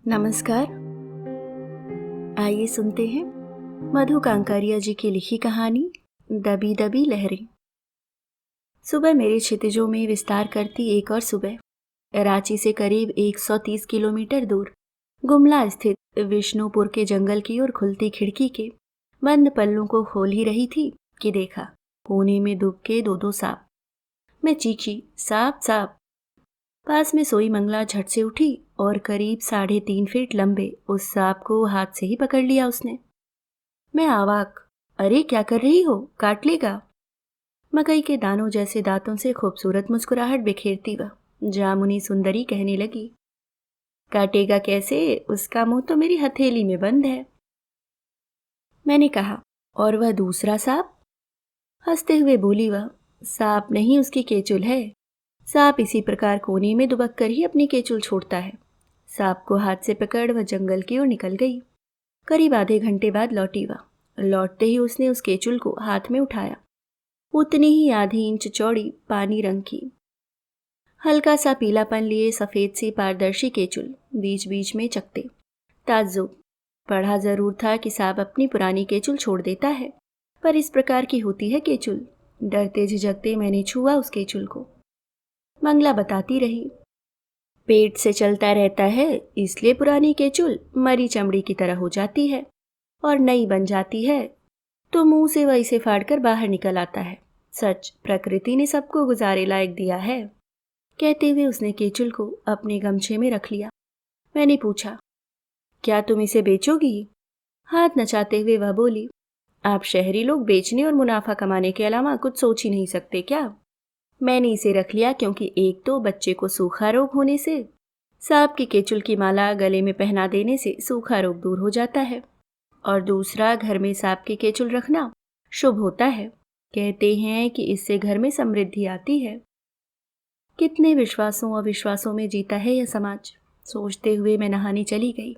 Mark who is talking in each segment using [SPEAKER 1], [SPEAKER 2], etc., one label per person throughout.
[SPEAKER 1] नमस्कार। आइए सुनते हैं मधु कांकारिया जी की लिखी कहानी दबी दबी लहरें। सुबह मेरे क्षितिजों में विस्तार करती एक और सुबह रांची से करीब 130 किलोमीटर दूर गुमला स्थित विष्णुपुर के जंगल की ओर खुलती खिड़की के बंद पल्लों को खोल ही रही थी कि देखा कोने में दुबके दो दो सांप। मैं चीखी, सांप सांप। पास में सोई मंगला झट से उठी और करीब 3.5 फीट लंबे उस सांप को हाथ से ही पकड़ लिया उसने। मैं आवाक, अरे क्या कर रही हो, काट लेगा। मकई के दानों जैसे दांतों से खूबसूरत मुस्कुराहट बिखेरती वह जामुनी सुंदरी कहने लगी, काटेगा कैसे, उसका मुंह तो मेरी हथेली में बंद है। मैंने कहा, और वह दूसरा सांप? हंसते हुए बोली वह, सांप नहीं, उसकी केचुल है। सांप इसी प्रकार कोने में दुबक कर ही अपनी केचुल छोड़ता है। सांप को हाथ से पकड़ वह जंगल की ओर निकल गई। करीब आधे घंटे बाद लौटी वह। लौटते ही उसने उस केचुल को हाथ में उठाया। उतनी ही आधी इंच चौड़ी, पानी रंग की, हल्का सा पीलापन लिए सफेद सी पारदर्शी केचुल, बीच बीच में चकते। ताज्जुब, पढ़ा जरूर था कि सांप अपनी पुरानी केचुल छोड़ देता है, पर इस प्रकार की होती है केचुल। डरते झिझकते मैंने छुआ उस केचुल को। मंगला बताती रही, पेट से चलता रहता है, इसलिए पुरानी केचुल मरी चमड़ी की तरह हो जाती है और नई बन जाती है तो मुंह से वह इसे फाड़कर बाहर निकल आता है। सच, प्रकृति ने सबको गुजारे लायक दिया है। कहते हुए उसने केचुल को अपने गमछे में रख लिया। मैंने पूछा, क्या तुम इसे बेचोगी? हाथ नचाते हुए वह बोली, आप शहरी लोग बेचने और मुनाफा कमाने के अलावा कुछ सोच ही नहीं सकते क्या? मैंने इसे रख लिया क्योंकि एक तो बच्चे को सूखा रोग होने से सांप की केचुल की माला गले में पहना देने से सूखा रोग दूर हो जाता है, और दूसरा घर में सांप की केचुल रखना शुभ होता है। कहते हैं कि इससे घर में समृद्धि आती है। कितने विश्वासों अविश्वासों में जीता है यह समाज। सोचते हुए मैं नहाने चली गई।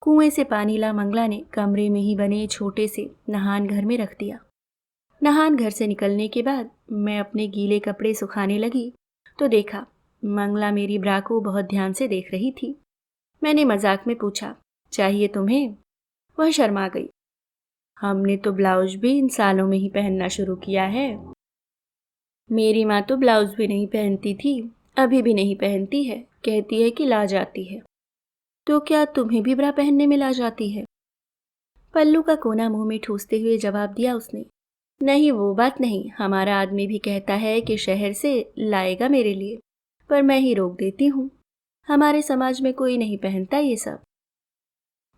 [SPEAKER 1] कुएं से पानी ला मंगला ने कमरे में ही बने छोटे से नहान घर में रख दिया। नहान घर से निकलने के बाद मैं अपने गीले कपड़े सुखाने लगी तो देखा मंगला मेरी ब्रा को बहुत ध्यान से देख रही थी। मैंने मजाक में पूछा, चाहिए तुम्हें? वह शर्मा गई। हमने तो ब्लाउज भी इन सालों में ही पहनना शुरू किया है। मेरी माँ तो ब्लाउज भी नहीं पहनती थी, अभी भी नहीं पहनती है, कहती है कि लाज आती है। तो क्या तुम्हें भी ब्रा पहनने में लाज आती है? पल्लू का कोना मुंह में ठूसते हुए जवाब दिया उसने, नहीं वो बात नहीं, हमारा आदमी भी कहता है कि शहर से लाएगा मेरे लिए, पर मैं ही रोक देती हूँ। हमारे समाज में कोई नहीं पहनता ये सब।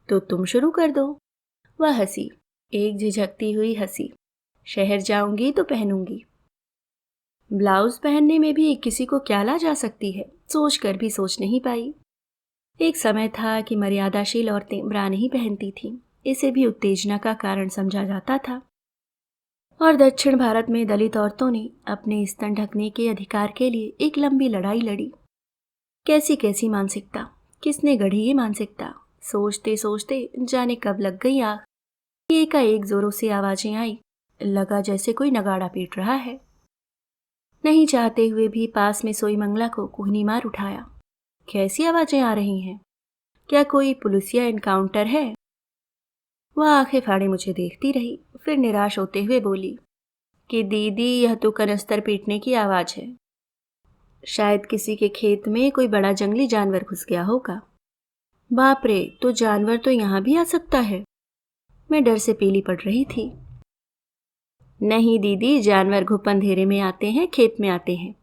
[SPEAKER 1] तो तुम शुरू कर दो। वह हंसी, एक झिझकती हुई हंसी। शहर जाऊंगी तो पहनूंगी। ब्लाउज पहनने में भी किसी को क्या ला जा सकती है, सोच कर भी सोच नहीं पाई। एक समय था कि मर्यादाशील औरतें ब्रा नहीं पहनती थीं, इसे भी उत्तेजना का कारण समझा जाता था। और दक्षिण भारत में दलित औरतों ने अपने स्तन ढकने के अधिकार के लिए एक लंबी लड़ाई लड़ी। कैसी कैसी मानसिकता, किसने गढ़ी ये मानसिकता? सोचते सोचते जाने कब लग गई आग। एकाएक जोरों से आवाजें आई, लगा जैसे कोई नगाड़ा पीट रहा है। नहीं चाहते हुए भी पास में सोई मंगला को कुहनी मार उठाया। कैसी आवाजें आ रही हैं? क्या कोई पुलिसिया एनकाउंटर है? वह आंखें फाड़े मुझे देखती रही, फिर निराश होते हुए बोली कि दीदी यह तो कनस्तर पीटने की आवाज है। शायद किसी के खेत में कोई बड़ा जंगली जानवर घुस गया होगा। बाप रे, तो जानवर तो यहाँ भी आ सकता है। मैं डर से पीली पड़ रही थी। नहीं दीदी, जानवर घुप अंधेरे में आते हैं, खेत में आते हैं।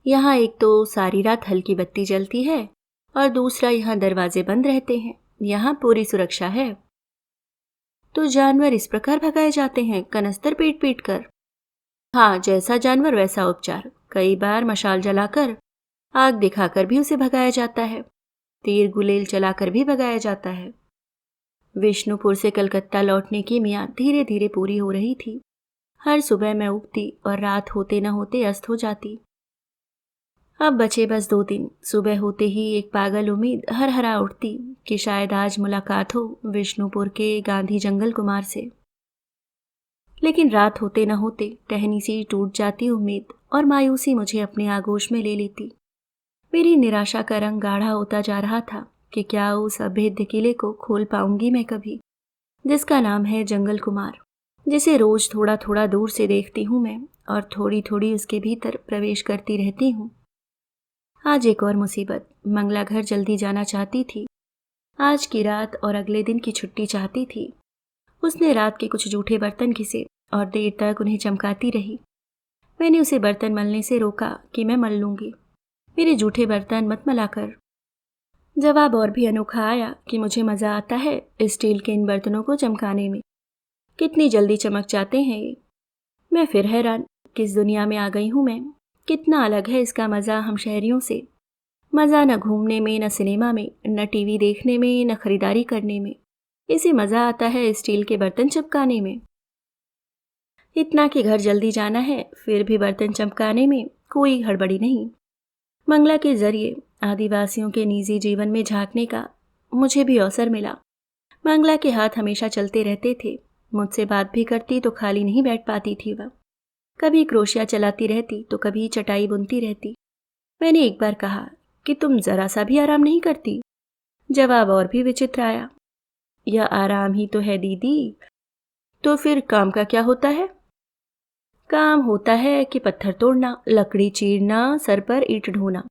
[SPEAKER 1] यहाँ एक तो सारी रात हल्की बत्ती जलती है और दूसरा यहाँ दरवाजे बंद रहते हैं, यहाँ पूरी सुरक्षा है। तो जानवर इस प्रकार भगाए जाते हैं, कनस्तर पीट पीट कर? हाँ, जैसा जानवर वैसा उपचार। कई बार मशाल जलाकर, आग दिखाकर भी उसे भगाया जाता है, तीर गुलेल चलाकर भी भगाया जाता है। विष्णुपुर से कलकत्ता लौटने की मियाद धीरे धीरे पूरी हो रही थी। हर सुबह मैं उगती और रात होते न होते अस्त हो जाती। अब बचे बस 2 दिन। सुबह होते ही एक पागल उम्मीद हर हरा उठती कि शायद आज मुलाकात हो विष्णुपुर के गांधी जंगल कुमार से। लेकिन रात होते न होते टहनी सी टूट जाती उम्मीद और मायूसी मुझे अपने आगोश में ले लेती। मेरी निराशा का रंग गाढ़ा होता जा रहा था। कि क्या उस अभेद्य किले को खोल पाऊंगी मैं कभी, जिसका नाम है जंगल कुमार, जिसे रोज थोड़ा थोड़ा दूर से देखती हूँ मैं और थोड़ी थोड़ी उसके भीतर प्रवेश करती रहती हूँ। आज एक और मुसीबत। मंगला घर जल्दी जाना चाहती थी। आज की रात और अगले दिन की छुट्टी चाहती थी। उसने रात के कुछ जूठे बर्तन घिसे और देर तक उन्हें चमकाती रही। मैंने उसे बर्तन मलने से रोका कि मैं मल लूंगी, मेरे जूठे बर्तन मत मलाकर। जवाब और भी अनोखा आया कि मुझे मजा आता है स्टील के इन बर्तनों को चमकाने में। कितनी जल्दी चमक जाते हैं ये। मैं फिर हैरान, किस दुनिया में आ गई हूं मैं। कितना अलग है इसका मजा हम शहरियों से। मजा न घूमने में, न सिनेमा में, न टीवी देखने में, न खरीदारी करने में। इसे मजा आता है स्टील के बर्तन चमकाने में। इतना कि घर जल्दी जाना है, फिर भी बर्तन चमकाने में कोई हड़बड़ी नहीं। मंगला के जरिए आदिवासियों के निजी जीवन में झांकने का मुझे भी अवसर मिला। मंगला के हाथ हमेशा चलते रहते थे। मुझसे बात भी करती तो खाली नहीं बैठ पाती थी वह। कभी क्रोशिया चलाती रहती तो कभी चटाई बुनती रहती। मैंने एक बार कहा कि तुम जरा सा भी आराम नहीं करती। जवाब और भी विचित्र आया, यह आराम ही तो है दीदी। तो फिर काम का क्या होता है? काम होता है कि पत्थर तोड़ना, लकड़ी चीरना, सर पर ईंट ढोना,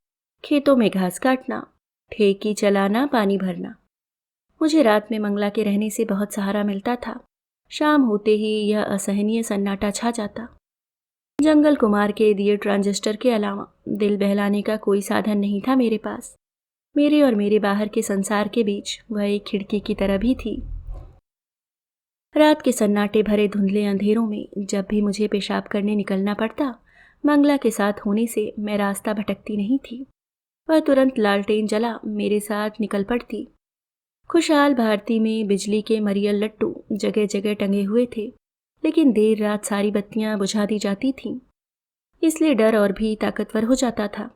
[SPEAKER 1] खेतों में घास काटना, ठेकी चलाना, पानी भरना। मुझे रात में मंगला के रहने से बहुत सहारा मिलता था। शाम होते ही यह असहनीय सन्नाटा छा जाता। जंगल कुमार के दिए ट्रांजिस्टर के अलावा दिल बहलाने का कोई साधन नहीं था मेरे पास। मेरे और मेरे बाहर के संसार के बीच वह एक खिड़की की तरह भी थी। रात के सन्नाटे भरे धुंधले अंधेरों में जब भी मुझे पेशाब करने निकलना पड़ता, मंगला के साथ होने से मैं रास्ता भटकती नहीं थी। वह तुरंत लालटेन जला मेरे साथ निकल पड़ती। खुशहाल भारती में बिजली के मरियल लट्टू जगह जगह टंगे हुए थे, लेकिन देर रात सारी बत्तियां बुझा दी जाती थीं। इसलिए डर और भी ताकतवर हो जाता था।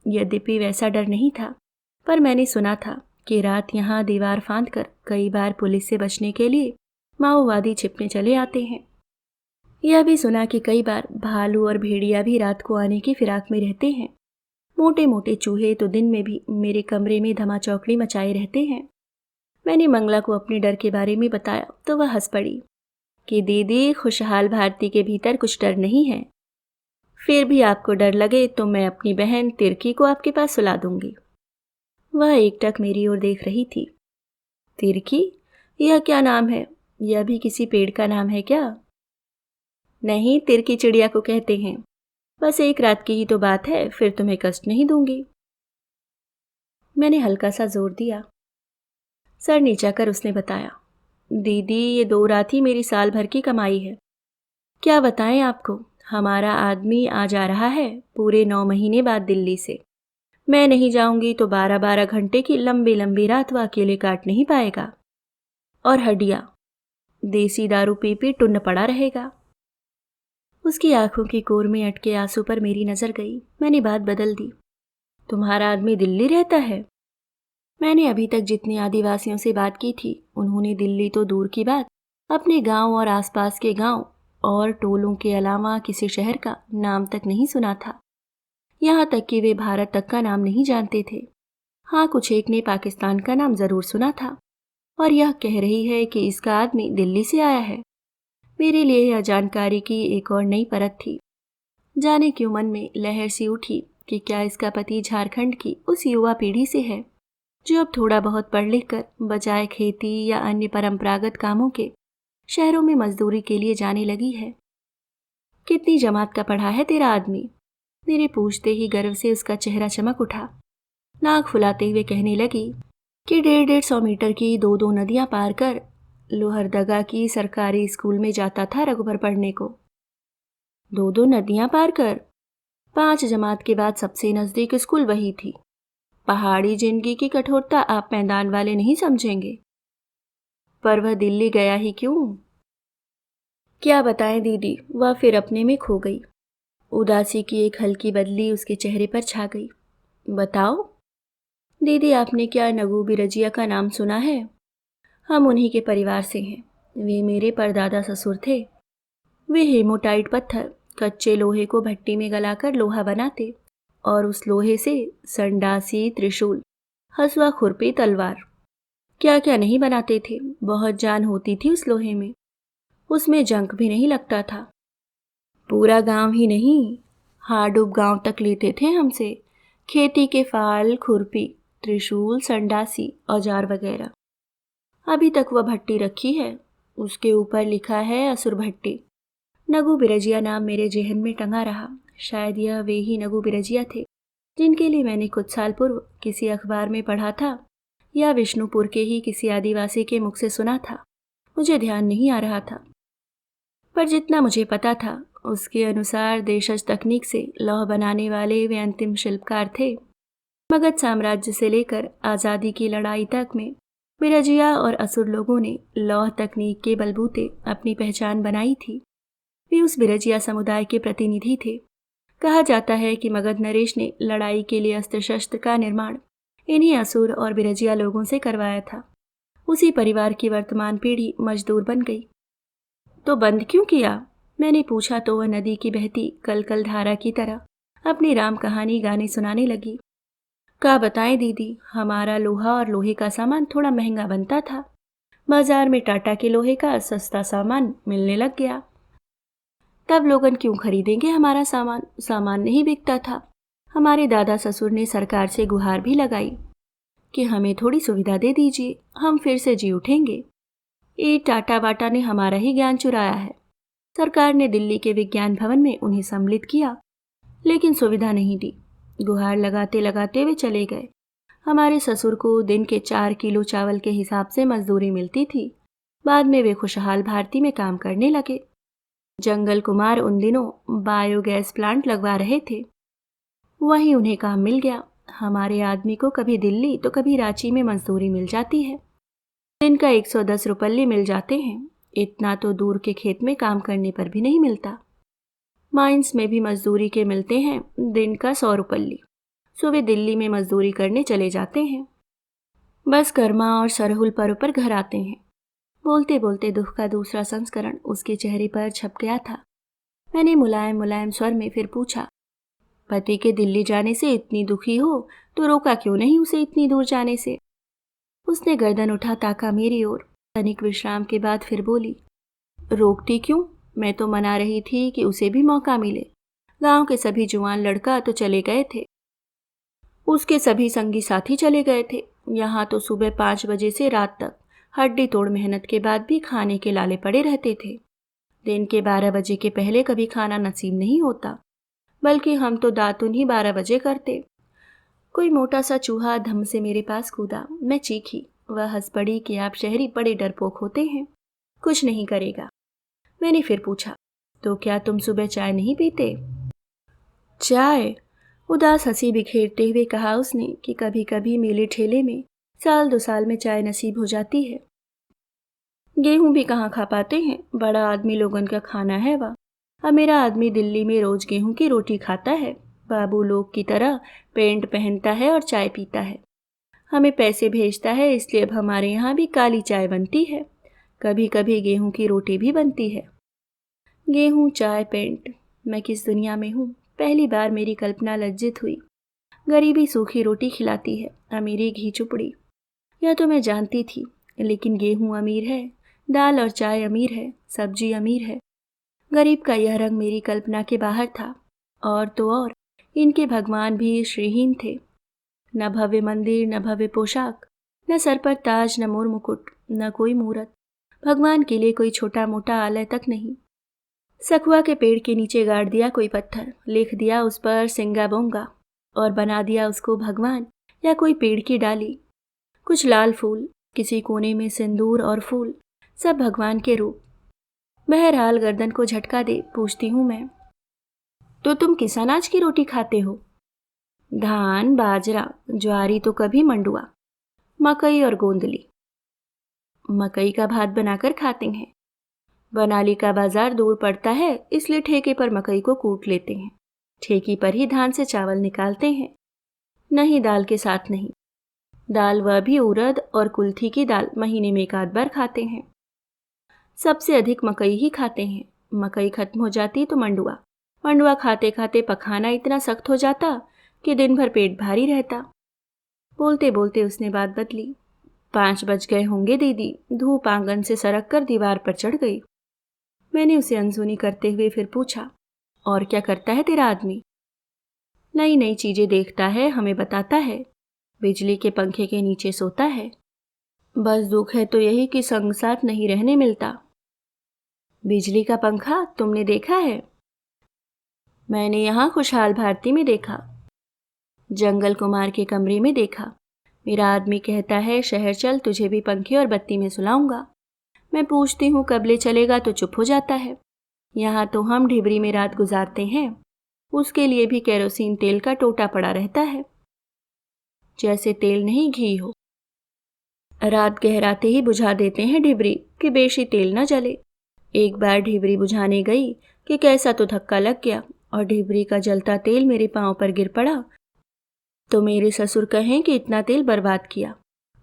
[SPEAKER 1] यद्यपि वैसा डर नहीं था, पर मैंने सुना था कि रात यहाँ दीवार फांदकर कई बार पुलिस से बचने के लिए माओवादी छिपने चले आते हैं। यह भी सुना कि कई बार भालू और भेड़िया भी रात को आने की फिराक में रहते हैं। मोटे मोटे चूहे तो दिन में भी मेरे कमरे में धमाचौकड़ी मचाए रहते हैं। मैंने मंगला को अपने डर के बारे में बताया तो वह हंस पड़ी कि दीदी, खुशहाल भारती के भीतर कुछ डर नहीं है। फिर भी आपको डर लगे तो मैं अपनी बहन तिरकी को आपके पास सुला दूंगी। वह एकटक मेरी ओर देख रही थी। तिरकी? यह क्या नाम है? यह भी किसी पेड़ का नाम है क्या? नहीं, तिरकी चिड़िया को कहते हैं। बस एक रात की ही तो बात है, फिर तुम्हें कष्ट नहीं दूंगी। मैंने हल्का सा जोर दिया। सर नीचा कर उसने बताया, दीदी, ये 2 रात ही मेरी साल भर की कमाई है। क्या बताएं आपको, हमारा आदमी आ जा रहा है पूरे 9 महीने बाद दिल्ली से। मैं नहीं जाऊंगी तो 12-12 घंटे की लंबी लंबी रात वह अकेले काट नहीं पाएगा। और हड्डियां, देसी दारू पी पी टुन्न पड़ा रहेगा। उसकी आंखों की कोर में अटके आंसू पर मेरी नजर गई। मैंने बात बदल दी। तुम्हारा आदमी दिल्ली रहता है? मैंने अभी तक जितने आदिवासियों से बात की थी, उन्होंने दिल्ली तो दूर की बात, अपने गांव और आसपास के गांव और टोलों के अलावा किसी शहर का नाम तक नहीं सुना था। यहाँ तक कि वे भारत तक का नाम नहीं जानते थे। हाँ, कुछ एक ने पाकिस्तान का नाम जरूर सुना था। और यह कह रही है कि इसका आदमी दिल्ली से आया है। मेरे लिए यह जानकारी की एक और नई परत थी। जाने क्यों मन में लहर सी उठी कि क्या इसका पति झारखंड की उस युवा पीढ़ी से है जो अब थोड़ा बहुत पढ़ लिख कर बजाय खेती या अन्य परंपरागत कामों के शहरों में मजदूरी के लिए जाने लगी है। कितनी जमात का पढ़ा है तेरा आदमी? मेरे पूछते ही गर्व से उसका चेहरा चमक उठा। नाक फुलाते हुए कहने लगी कि 150-150 मीटर की 2-2 नदियां पार कर लोहरदगा की सरकारी स्कूल में जाता था रघुबर पढ़ने को। 2-2 नदियां पार कर? 5 जमात के बाद सबसे नजदीक स्कूल वही थी। पहाड़ी जिंदगी की कठोरता आप मैदान वाले नहीं समझेंगे। पर वह दिल्ली गया ही क्यों? क्या बताएं दीदी, वह फिर अपने में खो गई। उदासी की एक हल्की बदली उसके चेहरे पर छा गई। बताओ दीदी, आपने क्या नगू बिरजिया का नाम सुना है? हम उन्हीं के परिवार से हैं। वे मेरे परदादा ससुर थे। वे हेमोटाइट पत्थर, कच्चे लोहे को भट्टी में गलाकर लोहा बनाते और उस लोहे से संडासी, त्रिशूल, हसुआ, खुरपी, तलवार, क्या क्या नहीं बनाते थे। बहुत जान होती थी उस लोहे में। उसमें जंग भी नहीं लगता था। पूरा गांव ही नहीं, हाडूब गांव तक लेते थे हमसे खेती के फाल, खुरपी, त्रिशूल, संडासी, औजार वगैरह। अभी तक वह भट्टी रखी है। उसके ऊपर लिखा है असुर भट्टी। नगु बिरजिया नाम मेरे जेहन में टंगा रहा। शायद यह वे ही नगु बिरजिया थे जिनके लिए मैंने कुछ साल पूर्व किसी अखबार में पढ़ा था, या विष्णुपुर के ही किसी आदिवासी के मुख से सुना था। मुझे ध्यान नहीं आ रहा था, पर जितना मुझे पता था उसके अनुसार देशज तकनीक से लौह बनाने वाले वे अंतिम शिल्पकार थे। मगध साम्राज्य से लेकर आज़ादी की लड़ाई तक में बिरजिया और असुर लोगों ने लौह तकनीक के बलबूते अपनी पहचान बनाई थी। वे उस बिरजिया समुदाय के प्रतिनिधि थे। कहा जाता है कि मगध नरेश ने लड़ाई के लिए अस्त्र शस्त्र का निर्माण इन्हीं असुर और बिरजिया लोगों से करवाया था। उसी परिवार की वर्तमान पीढ़ी मजदूर बन गई। तो बंद क्यों किया? मैंने पूछा तो वह नदी की बहती कलकल धारा की तरह अपनी राम कहानी गाने सुनाने लगी। क्या बताएं दीदी, हमारा लोहा और लोहे का सामान थोड़ा महंगा बनता था। बाजार में टाटा के लोहे का सस्ता सामान मिलने लग गया। तब लोगन क्यों खरीदेंगे हमारा सामान? सामान नहीं बिकता था। हमारे दादा ससुर ने सरकार से गुहार भी लगाई कि हमें थोड़ी सुविधा दे दीजिए, हम फिर से जी उठेंगे। ये टाटा बाटा ने हमारा ही ज्ञान चुराया है। सरकार ने दिल्ली के विज्ञान भवन में उन्हें सम्मिलित किया, लेकिन सुविधा नहीं दी। गुहार लगाते लगाते वे चले गए। हमारे ससुर को दिन के 4 किलो चावल के हिसाब से मजदूरी मिलती थी। बाद में वे खुशहाल भारती में काम करने लगे। जंगल कुमार उन दिनों बायोगैस प्लांट लगवा रहे थे। वहीं उन्हें काम मिल गया। हमारे आदमी को कभी दिल्ली तो कभी रांची में मजदूरी मिल जाती है। दिन का 110 रुपये मिल जाते हैं। इतना तो दूर के खेत में काम करने पर भी नहीं मिलता। माइंस में भी मजदूरी के मिलते हैं दिन का 100 रुपये। सो वे दिल्ली में मजदूरी करने चले जाते हैं। बस कर्मा और सरहुल पर घर आते हैं। बोलते बोलते दुख का दूसरा संस्करण उसके चेहरे पर छप गया था। मैंने मुलायम मुलायम स्वर में फिर पूछा, पति के दिल्ली जाने से इतनी दुखी हो तो रोका क्यों नहीं उसे इतनी दूर जाने से? उसने गर्दन उठा ताका मेरी ओर। तनिक विश्राम के बाद फिर बोली, रोकती क्यों? मैं तो मना रही थी कि उसे भी मौका मिले। गांव के सभी जुआन लड़का तो चले गए थे, उसके सभी संगी साथी चले गए थे। यहाँ तो सुबह 5 बजे से रात तक हड्डी तोड़ मेहनत के बाद भी खाने के लाले पड़े रहते थे। दिन के 12 बजे के पहले कभी खाना नसीब नहीं होता, बल्कि हम तो दातुन ही 12 बजे करते। कोई मोटा सा चूहा धम से मेरे पास कूदा। मैं चीखी। वह हंस पड़ी कि आप शहरी बड़े डरपोक होते हैं, कुछ नहीं करेगा। मैंने फिर पूछा, तो क्या तुम सुबह चाय नहीं पीते? चाय? उदास हंसी बिखेरते हुए कहा उसने कि कभी कभी मेले ठेले में साल 2 साल में चाय नसीब हो जाती है। गेहूं भी कहाँ खा पाते हैं, बड़ा आदमी लोगन का खाना है वह। अब मेरा आदमी दिल्ली में रोज गेहूं की रोटी खाता है, बाबू लोग की तरह पेंट पहनता है और चाय पीता है। हमें पैसे भेजता है, इसलिए अब हमारे यहाँ भी काली चाय बनती है। कभी कभी गेहूं की रोटी भी बनती है। गेहूं, चाय, पेंट, मैं किस दुनिया में हूँ? पहली बार मेरी कल्पना लज्जित हुई। गरीबी सूखी रोटी खिलाती है, अमीरी घी चुपड़ी। यह तो मैं जानती थी, लेकिन गेहूं अमीर है, दाल और चाय अमीर है, सब्जी अमीर है। गरीब का यह रंग मेरी कल्पना के बाहर था। और तो और इनके भगवान भी श्रीहीन थे। न भव्य मंदिर, न भव्य पोशाक, न सर पर ताज, न मोर मुकुट, न कोई मूरत। भगवान के लिए कोई छोटा मोटा आलय तक नहीं। सखुआ के पेड़ के नीचे गाड़ दिया कोई पत्थर, लिख दिया उस पर सिंगा बोंगा और बना दिया उसको भगवान या कोई पेड़ की डाली। कुछ लाल फूल, किसी कोने में सिंदूर और फूल, सब भगवान के रूप। बहरहाल गर्दन को झटका दे पूछती हूँ मैं, तो तुम किस अनाज की रोटी खाते हो? धान, बाजरा, ज्वारी तो कभी मंडुआ, मकई और गोंदली। मकई का भात बनाकर खाते हैं। बनाली का बाजार दूर पड़ता है, इसलिए ठेके पर मकई को कूट लेते हैं। ठेकी पर ही धान से चावल निकालते हैं। नहीं, दाल के साथ नहीं। दाल वह भी उड़द और कुल्थी की दाल महीने में 1 आध बार खाते हैं। सबसे अधिक मकई ही खाते हैं। मकई खत्म हो जाती तो मंडुआ। मंडुआ खाते खाते पखाना इतना सख्त हो जाता कि दिन भर पेट भारी रहता। बोलते बोलते उसने बात बदली। 5 बज गए होंगे दीदी, धूप आंगन से सरक कर दीवार पर चढ़ गई। मैंने उसे अनसुनी करते हुए फिर पूछा, और क्या करता है तेरा आदमी? नई नई चीजें देखता है, हमें बताता है। बिजली के पंखे के नीचे सोता है। बस दुख है तो यही कि संग साथ नहीं रहने मिलता। बिजली का पंखा तुमने देखा है? मैंने यहाँ खुशहाल भारती में देखा, जंगल कुमार के कमरे में देखा। मेरा आदमी कहता है शहर चल, तुझे भी पंखे और बत्ती में सुलाऊंगा। मैं पूछती हूँ कब ले चलेगा तो चुप हो जाता है। यहाँ तो हम ढिबरी में रात गुजारते हैं, उसके लिए भी केरोसिन तेल का टोटा पड़ा रहता है, जैसे तेल नहीं घी हो। रात गहराते ही बुझा देते हैं ढिबरी कि बेशी तेल न जले। एक बार ढिबरी बुझाने गई कि कैसा तो धक्का लग गया और ढिबरी का जलता तेल मेरे पांव पर गिर पड़ा। तो मेरे ससुर कहें कि इतना तेल बर्बाद किया।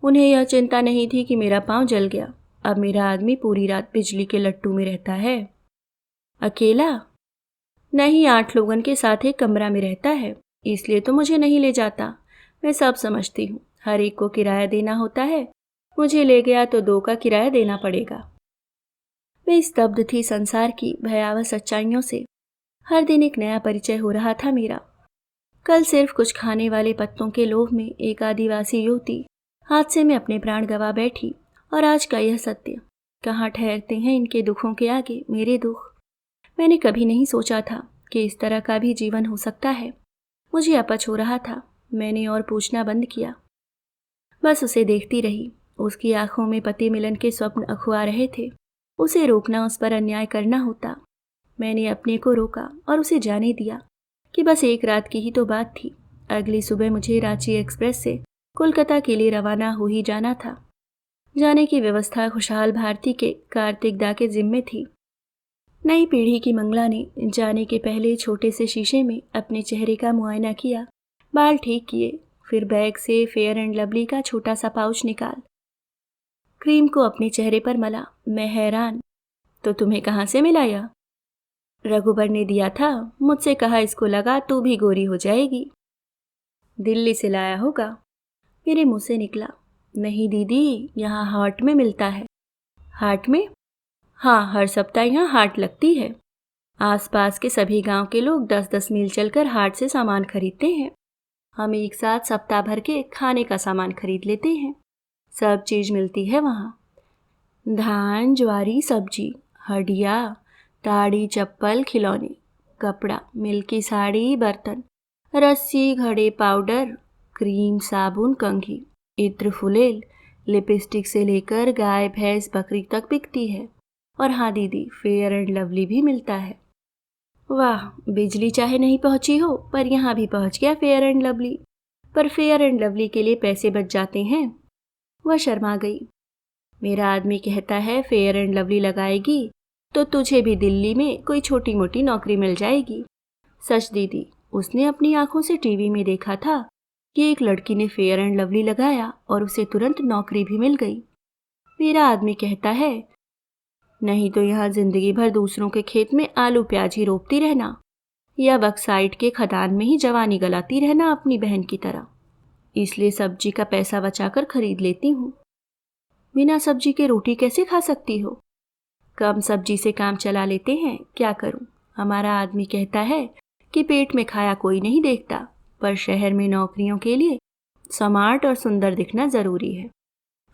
[SPEAKER 1] उन्हें यह चिंता नहीं थी कि मेरा पांव जल गया। अब मेरा आदमी पूरी रात बिजली के लट्टू में रहता है। अकेला नहीं, 8 लोगों के साथ एक कमरा में रहता है, इसलिए तो मुझे नहीं ले जाता। मैं सब समझती हूँ, हर एक को किराया देना होता है। मुझे ले गया तो 2 का किराया देना पड़ेगा। मैं स्तब्ध थी संसार की भयावह सच्चाइयों से। हर दिन एक नया परिचय हो रहा था मेरा। कल सिर्फ कुछ खाने वाले पत्तों के लोभ में एक आदिवासी युवती हादसे में अपने प्राण गंवा बैठी, और आज का यह सत्य। कहाँ ठहरते हैं इनके दुखों के आगे मेरे दुख। मैंने कभी नहीं सोचा था कि इस तरह का भी जीवन हो सकता है। मुझे अपच हो रहा था। मैंने और पूछना बंद किया, बस उसे देखती रही। उसकी आंखों में पति मिलन के स्वप्न अखुआ रहे थे। उसे रोकना उस पर अन्याय करना होता। मैंने अपने को रोका और उसे जाने दिया कि बस एक रात की ही तो बात थी। अगली सुबह मुझे रांची एक्सप्रेस से कोलकाता के लिए रवाना हो ही जाना था। जाने की व्यवस्था खुशहाल भारती के कार्तिक दा के जिम्मे थी। नई पीढ़ी की मंगला ने जाने के पहले छोटे से शीशे में अपने चेहरे का मुआयना किया, बाल ठीक किए, फिर बैग से फेयर एंड लवली का छोटा सा पाउच निकाल क्रीम को अपने चेहरे पर मला। मैं हैरान, तो तुम्हें कहाँ से मिला यह? रघुबर ने दिया था, मुझसे कहा इसको लगा तू भी गोरी हो जाएगी। दिल्ली से लाया होगा, मेरे मुंह से निकला। नहीं दीदी, यहाँ हाट में मिलता है। हाट में? हाँ, हर सप्ताह यहाँ हाट लगती है। आसपास के सभी गांव के लोग 10-10 मील चलकर हाट से सामान खरीदते हैं। हम एक साथ सप्ताह भर के खाने का सामान खरीद लेते हैं। सब चीज मिलती है वहाँ। धान, ज्वारी, सब्जी, हडिया, ताड़ी, चप्पल, खिलौने, कपड़ा, मिल्की साड़ी, बर्तन, रस्सी, घड़े, पाउडर, क्रीम, साबुन, कंघी, इत्र, फुलेल, लिपस्टिक से लेकर गाय, भैंस, बकरी तक बिकती है। और हाँ दीदी, फेयर एंड लवली भी मिलता है। वाह, बिजली चाहे नहीं पहुंची हो, पर यहाँ भी पहुंच गया फेयर एंड लवली। पर फेयर एंड लवली के लिए पैसे बच जाते हैं। वह शर्मा गई। मेरा आदमी कहता है फेयर एंड लवली लगाएगी तो तुझे भी दिल्ली में कोई छोटी मोटी नौकरी मिल जाएगी। सच दीदी, उसने अपनी आंखों से टीवी में देखा था कि एक लड़की ने फेयर एंड लवली लगाया और उसे तुरंत नौकरी भी मिल गई। मेरा आदमी कहता है नहीं तो यहाँ जिंदगी भर दूसरों के खेत में आलू प्याज ही रोपती रहना, या बक्साइट के खदान में ही जवानी गलाती रहना अपनी बहन की तरह। इसलिए सब्जी का पैसा बचाकर खरीद लेती हूँ। बिना सब्जी के रोटी कैसे खा सकती हो? कम सब्जी से काम चला लेते हैं, क्या करूं। हमारा आदमी कहता है कि पेट में खाया कोई नहीं देखता, पर शहर में नौकरियों के लिए स्मार्ट और सुंदर दिखना जरूरी है।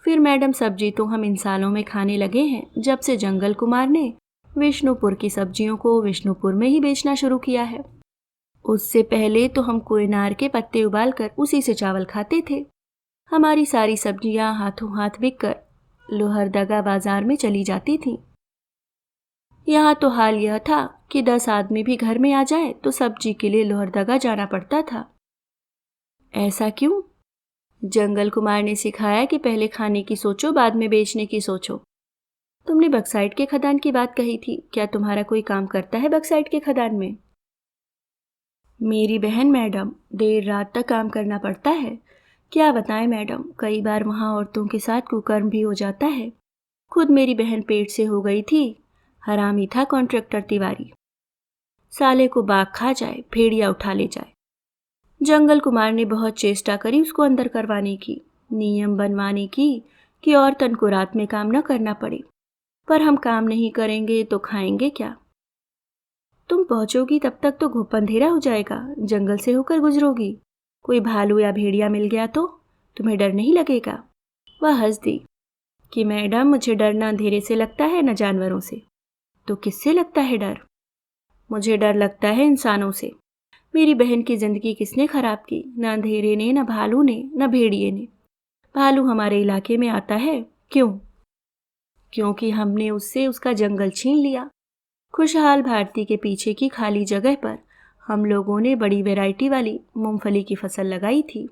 [SPEAKER 1] फिर मैडम, सब्जी तो हम इन सालों में खाने लगे हैं जब से जंगल कुमार ने विष्णुपुर की सब्जियों को विष्णुपुर में ही बेचना शुरू किया है। उससे पहले तो हम कोयनार के पत्ते उबालकर उसी से चावल खाते थे। हमारी सारी सब्जियां हाथों हाथ बिककर लोहरदगा बाजार में चली जाती थीं। यहाँ तो हाल यह था कि 10 आदमी भी घर में आ जाए तो सब्जी के लिए लोहरदगा जाना पड़ता था। ऐसा क्यों? जंगल कुमार ने सिखाया कि पहले खाने की सोचो, बाद में बेचने की सोचो। तुमने बक्साइट के खदान की बात कही थी, क्या तुम्हारा कोई काम करता है बक्साइट के खदान में? मेरी बहन मैडम, देर रात तक काम करना पड़ता है। क्या बताएं मैडम, कई बार वहाँ औरतों के साथ कुकर्म भी हो जाता है। खुद मेरी बहन पेट से हो गई थी। हरामी था कॉन्ट्रैक्टर तिवारी। साले को बाघ खा जाए, भेड़िया उठा ले जाए। जंगल कुमार ने बहुत चेष्टा करी उसको अंदर करवाने की, नियम बनवाने की कि औरतन को रात में काम न करना पड़े। पर हम काम नहीं करेंगे तो खाएंगे क्या? तुम पहुंचोगी तब तक तो घुप अंधेरा हो जाएगा, जंगल से होकर गुजरोगी। कोई भालू या भेड़िया मिल गया तो तुम्हें डर नहीं लगेगा? वह हंस दी कि मैडम, मुझे डर न अंधेरे से लगता है न जानवरों से। तो किससे लगता है डर? मुझे डर लगता है इंसानों से। मेरी बहन की जिंदगी किसने खराब की? न अंधेरे ने, न भालू ने, न भेड़िए ने। भालू हमारे इलाके में आता है, क्यों? क्योंकि हमने उससे उसका जंगल छीन लिया। खुशहाल भारती के पीछे की खाली जगह पर हम लोगों ने बड़ी वैरायटी वाली मूंगफली की फसल लगाई थी,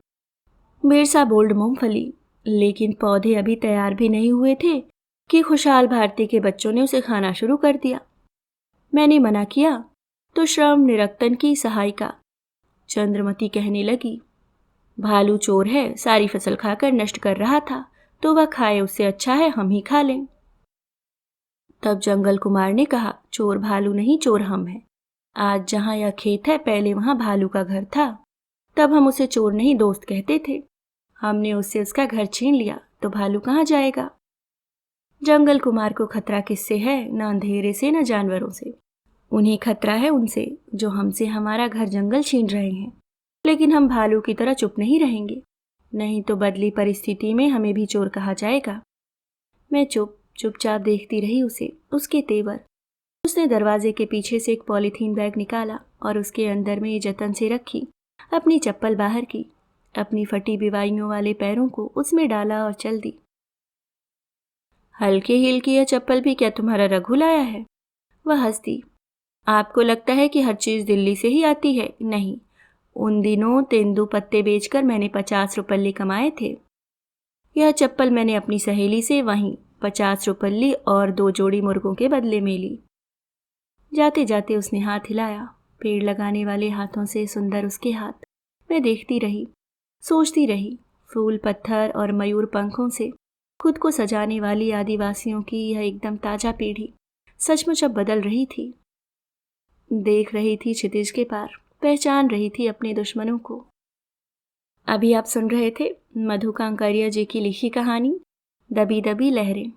[SPEAKER 1] बेरसा बोल्ड मूंगफली। लेकिन पौधे अभी तैयार भी नहीं हुए थे कि खुशहाल भारती के बच्चों ने उसे खाना शुरू कर दिया। मैंने मना किया तो श्रम निरक्तन की सहायिका चंद्रमती कहने लगी, भालू चोर है, सारी फसल खाकर नष्ट कर रहा था, तो वह खाए, उससे अच्छा है हम ही खा लें। तब जंगल कुमार ने कहा, चोर भालू नहीं, चोर हम हैं। आज जहां यह खेत है, पहले वहां भालू का घर था। तब हम उसे चोर नहीं दोस्त कहते थे। हमने उससे उसका घर छीन लिया तो भालू कहाँ जाएगा? जंगल कुमार को खतरा किससे है? न अंधेरे से, न जानवरों से। उन्हें खतरा है उनसे जो हमसे हमारा घर जंगल छीन रहे हैं। लेकिन हम भालू की तरह चुप नहीं रहेंगे, नहीं तो बदली परिस्थिति में हमें भी चोर कहा जाएगा। मैं चुपचाप देखती रही उसे, उसके तेवर। उसने दरवाजे के पीछे से एक पॉलीथीन बैग निकाला और उसके अंदर में जतन से रखी अपनी चप्पल बाहर की, अपनी फटी बिवाइयों वाले पैरों को उसमें डाला और चल दी। हल्के हील की यह चप्पल भी क्या तुम्हारा रघु लाया है? वह हंस दी। आपको लगता है कि हर चीज दिल्ली से ही आती है? नहीं, उन दिनों तेंदू पत्ते बेचकर मैंने 50 रुपये कमाए थे। यह चप्पल मैंने अपनी सहेली से वहीं 50 रुपये और 2 जोड़ी मुर्गों के बदले में ली। जाते जाते उसने हाथ हिलाया, पेड़ लगाने वाले हाथों से सुंदर उसके हाथ। मैं देखती रही, सोचती रही, फूल पत्थर और मयूर पंखों से खुद को सजाने वाली आदिवासियों की यह एकदम ताजा पीढ़ी सचमुच अब बदल रही थी। देख रही थी क्षितिज के पार, पहचान रही थी अपने दुश्मनों को। अभी आप सुन रहे थे मधु कांकरिया जी की लिखी कहानी दबी दबी लहरें।